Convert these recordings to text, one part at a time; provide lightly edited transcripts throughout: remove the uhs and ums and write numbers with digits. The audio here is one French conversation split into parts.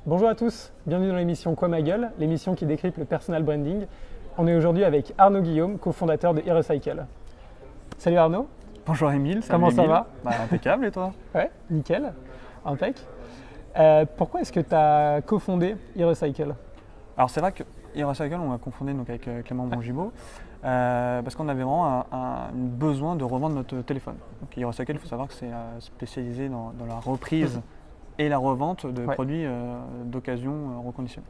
Bonjour à tous, bienvenue dans l'émission Quoi ma gueule, l'émission qui décrypte le personal branding. On est aujourd'hui avec Arnaud Guillaume, cofondateur de e-Recycle. Salut Arnaud. Bonjour Émile, Comment ça va? Impeccable, et toi? Ouais, nickel, impec. Pourquoi est-ce que tu as cofondé e-Recycle? Alors c'est vrai que e-Recycle, on l'a confondé donc, avec Clément Bongibaud parce qu'on avait vraiment un besoin de revendre notre téléphone. Donc e-Recycle, il faut savoir que c'est spécialisé dans la reprise et la revente de produits d'occasion reconditionnés.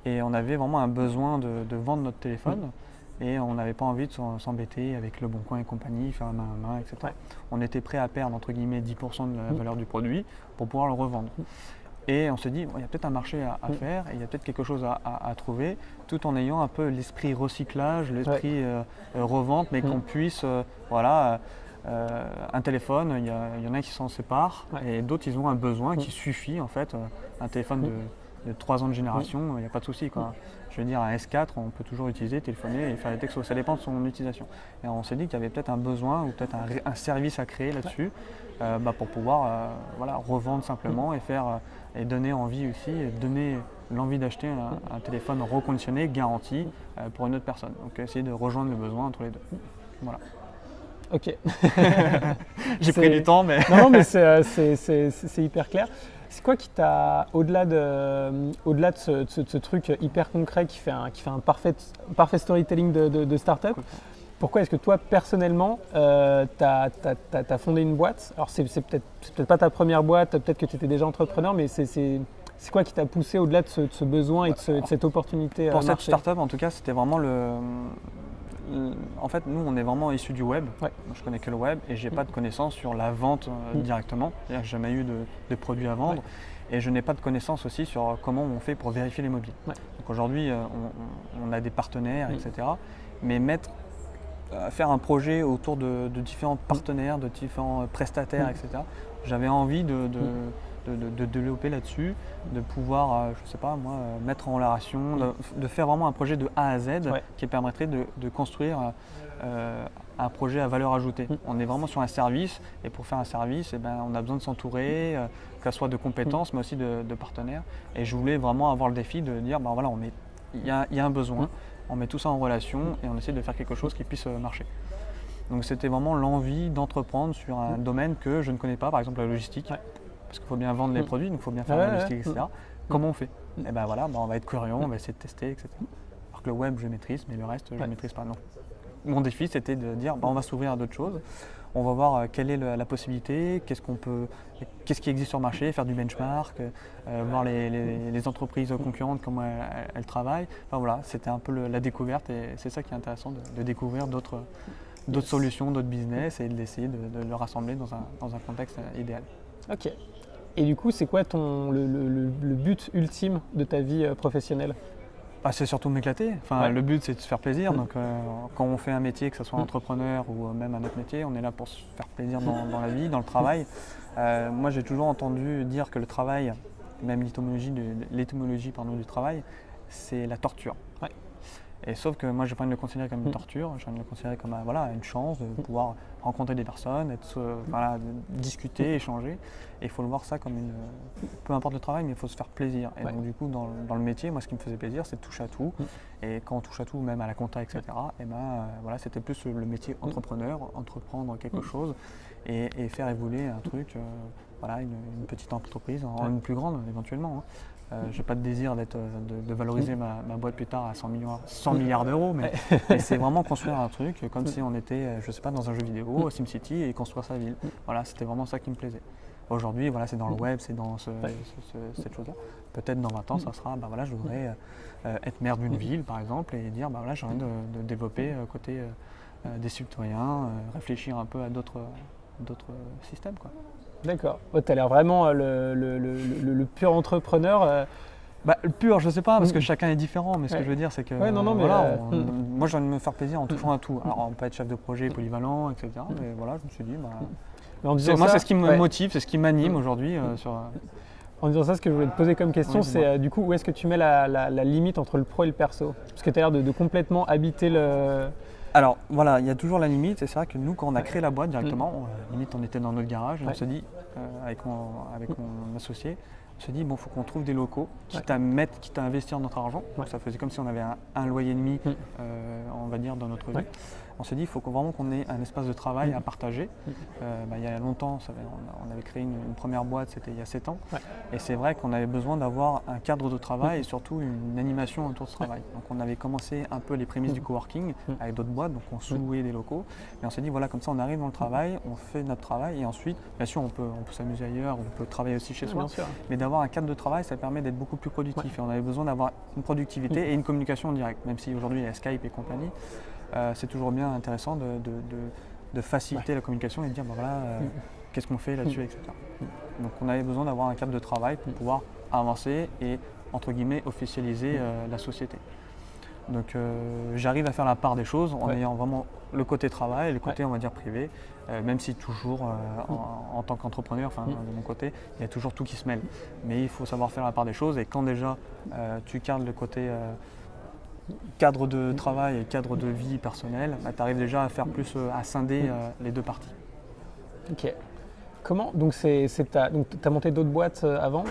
Et on avait vraiment un besoin de vendre notre téléphone. Et on n'avait pas envie de s'embêter avec Le Bon Coin et compagnie, faire main à main, etc. Ouais. On était prêt à perdre entre guillemets 10% de la valeur du produit pour pouvoir le revendre. Et on s'est dit, il y a peut-être un marché à faire et il y a peut-être quelque chose à trouver, tout en ayant un peu l'esprit recyclage, l'esprit revente, mais qu'on puisse, un téléphone, il y en a qui s'en séparent et d'autres ils ont un besoin qui suffit en fait, un téléphone de 3 ans de génération, il n'y a pas de souci, quoi. Je veux dire, un S4, on peut toujours utiliser, téléphoner et faire des textos. Ça dépend de son utilisation. Et on s'est dit qu'il y avait peut-être un besoin ou peut-être un service à créer là-dessus pour pouvoir revendre simplement et donner envie aussi, et donner l'envie d'acheter un téléphone reconditionné, garanti pour une autre personne. Donc essayer de rejoindre le besoin entre les deux. Voilà. Ok. J'ai pris du temps, mais... Non, mais c'est hyper clair. C'est quoi qui t'a, au-delà de ce truc hyper concret qui fait un parfait storytelling de start-up, pourquoi est-ce que toi, personnellement, t'as fondé une boîte? Alors, c'est peut-être pas ta première boîte, peut-être que tu étais déjà entrepreneur, mais c'est quoi qui t'a poussé au-delà de ce besoin et de cette opportunité Pour cette marché? start-up, en tout cas, c'était vraiment en fait, nous, on est vraiment issus du web. Ouais. Je connais que le web et je n'ai pas de connaissances sur la vente directement. C'est-à-dire que j'ai jamais eu de produits à vendre et je n'ai pas de connaissances aussi sur comment on fait pour vérifier les mobiles. Ouais. Donc aujourd'hui, on a des partenaires, etc. Mais faire un projet autour de différents partenaires, de différents prestataires, etc. J'avais envie de développer là-dessus, de pouvoir, je sais pas moi, mettre en relation, de faire vraiment un projet de A à Z qui permettrait de construire un projet à valeur ajoutée. On est vraiment sur un service et pour faire un service, on a besoin de s'entourer, que ce soit de compétences mais aussi de partenaires. Et je voulais vraiment avoir le défi de dire, il y a un besoin, on met tout ça en relation et on essaie de faire quelque chose qui puisse marcher. Donc c'était vraiment l'envie d'entreprendre sur un domaine que je ne connais pas, par exemple la logistique. Parce qu'il faut bien vendre les produits, donc il faut bien faire la logistique, etc. Comment on fait? Et on va être curieux, on va essayer de tester, etc. Alors que le web, je maîtrise, mais le reste, je ne maîtrise pas. Non. Mon défi, c'était de dire, on va s'ouvrir à d'autres choses. On va voir quelle est la possibilité, qu'est-ce qui existe sur le marché, faire du benchmark, voir les entreprises concurrentes, comment elles travaillent. Enfin, voilà, c'était un peu la découverte et c'est ça qui est intéressant, de découvrir d'autres solutions, d'autres business et d'essayer de le rassembler dans un contexte idéal. Ok. Et du coup, c'est quoi le but ultime de ta vie professionnelle? C'est surtout m'éclater. Le but, c'est de se faire plaisir. Donc, quand on fait un métier, que ce soit entrepreneur ou même un autre métier, on est là pour se faire plaisir dans la vie, dans le travail. Moi, j'ai toujours entendu dire que le travail, même l'étymologie du travail, c'est la torture. Ouais. Et sauf que moi, je n'ai pas envie de le considérer comme une torture, j'ai envie de le considérer comme une chance de pouvoir rencontrer des personnes, discuter, échanger. Et il faut le voir ça comme peu importe le travail, mais il faut se faire plaisir. Et donc du coup, dans le métier, moi, ce qui me faisait plaisir, c'est de toucher à tout. Et quand on touche à tout, même à la compta, etc., c'était plus le métier entrepreneur, entreprendre quelque chose et faire évoluer un truc, une petite entreprise en une plus grande éventuellement. Je n'ai pas de désir de valoriser ma boîte plus tard à 100 milliards d'euros, mais c'est vraiment construire un truc comme si on était, je sais pas, dans un jeu vidéo, SimCity, et construire sa ville. Voilà, c'était vraiment ça qui me plaisait. Aujourd'hui, c'est dans le web, c'est dans cette chose-là. Peut-être dans 20 ans, ça sera, je voudrais être maire d'une ville, par exemple, et dire, j'ai envie de développer côté des citoyens, réfléchir un peu à d'autres systèmes, quoi. D'accord. Tu as l'air vraiment le pur entrepreneur. Le pur, je sais pas, parce que chacun est différent, mais ce que je veux dire, c'est que moi j'ai envie de me faire plaisir en touchant à tout. Alors on peut être chef de projet polyvalent, etc. Mais voilà, je me suis dit, c'est ce qui me motive, c'est ce qui m'anime aujourd'hui. En disant ça, ce que je voulais te poser comme question, c'est du coup, où est-ce que tu mets la limite entre le pro et le perso? Parce que tu as l'air de complètement habiter le... Alors voilà, il y a toujours la limite, et c'est vrai que nous, quand on a créé la boîte directement, limite on était dans notre garage, et on se dit, avec mon associé, On s'est dit, bon, il faut qu'on trouve des locaux, quitte à investir notre argent. Donc, ça faisait comme si on avait un loyer et demi, on va dire, dans notre vie. On s'est dit, il faut vraiment qu'on ait un espace de travail à partager. Il y a longtemps, on avait créé une première boîte, c'était il y a 7 ans. Et c'est vrai qu'on avait besoin d'avoir un cadre de travail et surtout une animation autour de ce travail. Donc on avait commencé un peu les prémices du coworking avec d'autres boîtes, donc on louait des locaux. Et on s'est dit, voilà, comme ça on arrive dans le travail, on fait notre travail et ensuite, bien sûr, on peut s'amuser ailleurs, on peut travailler aussi chez soi. Mais d'avoir un cadre de travail, ça permet d'être beaucoup plus productif. Et on avait besoin d'avoir une productivité et une communication en direct, même si aujourd'hui il y a Skype et compagnie. C'est toujours bien intéressant de faciliter la communication et de dire qu'est-ce qu'on fait là-dessus, etc. Donc on avait besoin d'avoir un cadre de travail pour pouvoir avancer et entre guillemets officialiser la société. Donc j'arrive à faire la part des choses en ayant vraiment le côté travail et le côté on va dire privé, même si toujours en tant qu'entrepreneur, de mon côté, il y a toujours tout qui se mêle. Mais il faut savoir faire la part des choses et quand déjà tu gardes le côté cadre de travail et cadre de vie personnelle, tu arrives déjà à faire plus, à scinder les deux parties. Ok. Donc tu as monté d'autres boîtes avant?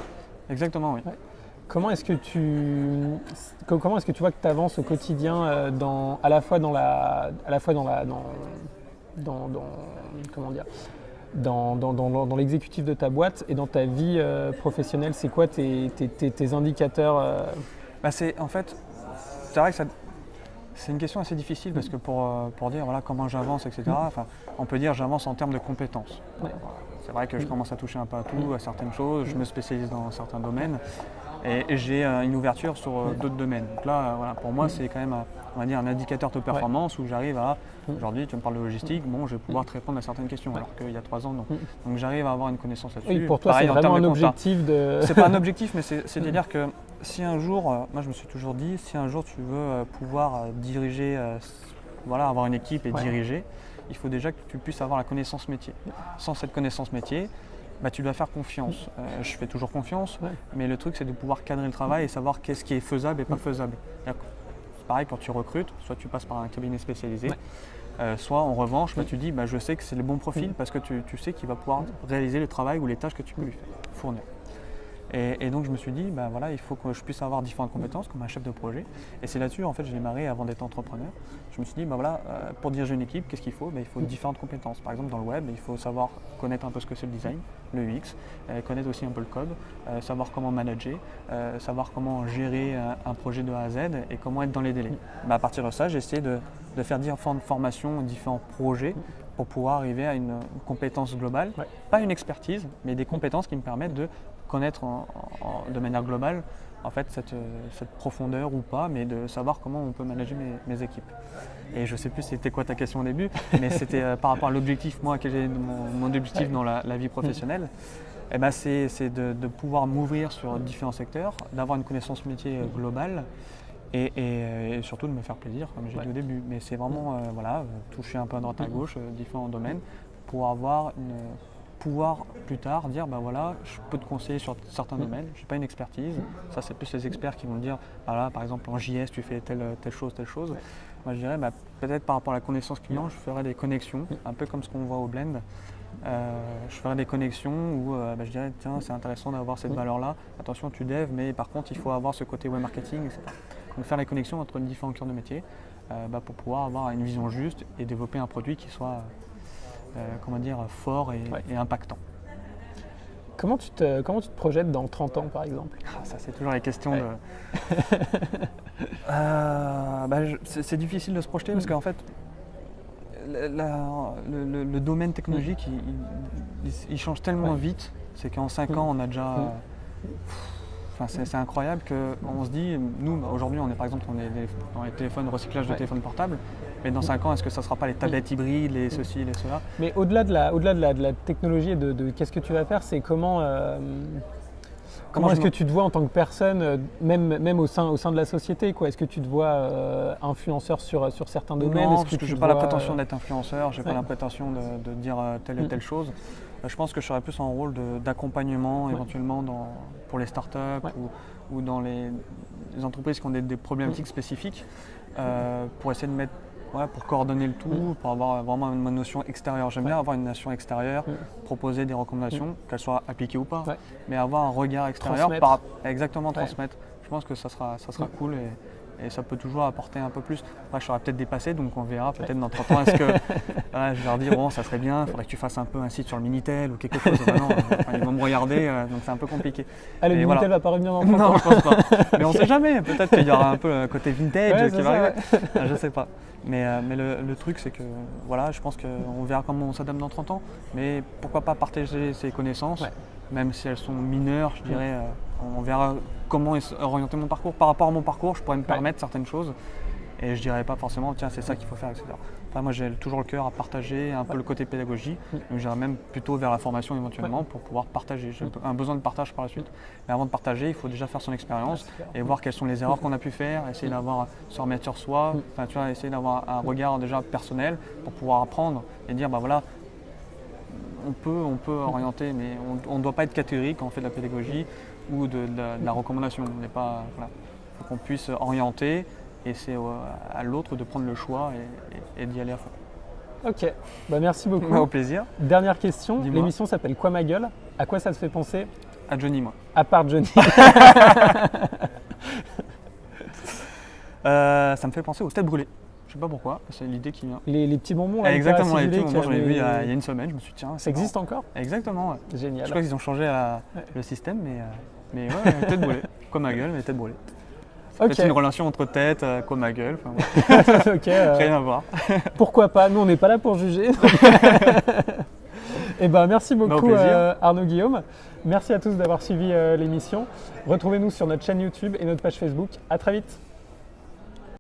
Exactement, oui. Comment est-ce que tu vois que tu avances au quotidien à la fois dans l'exécutif de ta boîte et dans ta vie professionnelle? C'est quoi tes indicateurs C'est vrai que c'est une question assez difficile parce que pour dire comment j'avance, etc., on peut dire j'avance en termes de compétences. C'est vrai que je commence à toucher un peu à tout, à certaines choses, je me spécialise dans certains domaines et j'ai une ouverture sur d'autres domaines. Donc là, pour moi, c'est quand même on va dire un indicateur de performance où j'arrive à, aujourd'hui tu me parles de logistique, je vais pouvoir te répondre à certaines questions alors qu'il y a 3 ans non. Donc j'arrive à avoir une connaissance là-dessus. Oui, pour toi c'est vraiment un objectif de… C'est pas un objectif, mais c'est-à-dire que si un jour, moi je me suis toujours dit, si un jour tu veux pouvoir diriger, avoir une équipe et diriger, il faut déjà que tu puisses avoir la connaissance métier. Sans cette connaissance métier, tu dois faire confiance. Je fais toujours confiance, mais le truc c'est de pouvoir cadrer le travail et savoir qu'est-ce qui est faisable et pas faisable. C'est pareil quand tu recrutes, soit tu passes par un cabinet spécialisé, soit en revanche, tu dis je sais que c'est le bon profil parce que tu sais qu'il va pouvoir réaliser le travail ou les tâches que tu peux lui fournir. Et donc je me suis dit, il faut que je puisse avoir différentes compétences comme un chef de projet. Et c'est là-dessus, en fait, j'ai démarré avant d'être entrepreneur. Je me suis dit, pour diriger une équipe, qu'est-ce qu'il faut? Il faut différentes compétences. Par exemple, dans le web, il faut savoir connaître un peu ce que c'est le design, le UX, connaître aussi un peu le code, savoir comment manager, savoir comment gérer un projet de A à Z et comment être dans les délais. À partir de ça, j'ai essayé de faire différentes formations, différents projets pour pouvoir arriver à une compétence globale. Pas une expertise, mais des compétences qui me permettent de connaître de manière globale en fait cette profondeur ou pas, mais de savoir comment on peut manager mes équipes. Et je ne sais plus c'était quoi ta question au début, mais c'était par rapport à l'objectif, moi, quel est mon objectif dans la vie professionnelle. C'est de pouvoir m'ouvrir sur différents secteurs, d'avoir une connaissance métier globale et surtout de me faire plaisir, comme j'ai dit au début. Mais c'est vraiment toucher un peu à droite à gauche, différents domaines, pour avoir pouvoir plus tard dire je peux te conseiller sur certains domaines, je n'ai pas une expertise, ça c'est plus les experts qui vont me dire par exemple en JS tu fais telle chose. Moi je dirais peut-être par rapport à la connaissance client je ferai des connexions, un peu comme ce qu'on voit au Blend. Je ferai des connexions où je dirais tiens c'est intéressant d'avoir cette valeur là, attention tu dev mais par contre il faut avoir ce côté web marketing, etc. Donc faire les connexions entre les différents cœurs de métier pour pouvoir avoir une vision juste et développer un produit qui soit fort et impactant. Comment tu te projettes dans 30 ans par exemple? Ça c'est toujours la question c'est difficile de se projeter parce qu'en fait le domaine technologique il change tellement vite, c'est qu'en 5 ans on a déjà… c'est incroyable qu'on se dit, nous aujourd'hui on est par exemple dans les téléphones, recyclage de téléphones portables, mais dans 5 ans est-ce que ça ne sera pas les tablettes hybrides, les ceci, les cela? Mais au-delà de la technologie et de qu'est-ce que tu vas faire, c'est comment est-ce que tu te vois en tant que personne, même au sein de la société quoi? Est-ce que tu te vois influenceur sur certains domaines? Non, parce que je n'ai pas la prétention d'être influenceur, je n'ai pas la prétention de dire telle et telle chose. Je pense que je serais plus en rôle d'accompagnement éventuellement pour les startups ou dans les entreprises qui ont des problématiques spécifiques pour essayer de mettre pour coordonner le tout, pour avoir vraiment une notion extérieure. J'aime bien avoir une notion extérieure, proposer des recommandations, qu'elles soient appliquées ou pas, mais avoir un regard extérieur, transmettre. Je pense que ça sera cool et ça peut toujours apporter un peu plus. Après, je serai peut-être dépassé, donc on verra peut-être dans 30 ans. Est-ce que je vais leur dire, bon, ça serait bien, il faudrait que tu fasses un peu un site sur le Minitel ou quelque chose. Non, ils vont me regarder, donc c'est un peu compliqué. Ah, le Minitel ne va pas revenir dans 30 ans. Non, je pense pas. Mais on ne sait jamais, peut-être qu'il y aura un peu le côté vintage qui va arriver. Je ne sais pas. Mais le truc, c'est que je pense qu'on verra comment on s'adapte dans 30 ans. Mais pourquoi pas partager ses connaissances, même si elles sont mineures, je dirais. On verra comment orienter mon parcours. Par rapport à mon parcours, je pourrais me permettre certaines choses et je dirais pas forcément tiens c'est ça qu'il faut faire, etc. Enfin, moi j'ai toujours le cœur à partager un peu le côté pédagogie, donc j'irai même plutôt vers la formation éventuellement pour pouvoir partager. J'ai un besoin de partage par la suite, mais avant de partager il faut déjà faire son expérience et voir quelles sont les erreurs qu'on a pu faire, essayer d'avoir se remettre sur soi, essayer d'avoir un regard déjà personnel pour pouvoir apprendre et dire voilà, on peut orienter, mais on ne doit pas être catégorique quand on fait de la pédagogie ou de la recommandation. Il faut qu'on puisse orienter et c'est à l'autre de prendre le choix et d'y aller à fond. Ok, merci beaucoup. Au plaisir. Dernière question, l'émission s'appelle Quoi ma gueule? À quoi ça te fait penser? À Johnny, moi. À part Johnny. Ça me fait penser aux têtes brûlées. Je sais pas pourquoi, c'est l'idée qui vient. Les petits bonbons là. Exactement, les petits bonbons, j'en ai vu il y a une semaine, je me suis dit tiens. Ça existe encore? Exactement, Génial. Je crois qu'ils ont changé le système, mais tête brûlée. Quoi ma gueule, mais tête brûlée. C'est une relation entre tête, quoi ma gueule. Rien à voir. Pourquoi pas? Nous on n'est pas là pour juger. Merci beaucoup Arnaud Guillaume. Merci à tous d'avoir suivi l'émission. Retrouvez-nous sur notre chaîne YouTube et notre page Facebook. À très vite.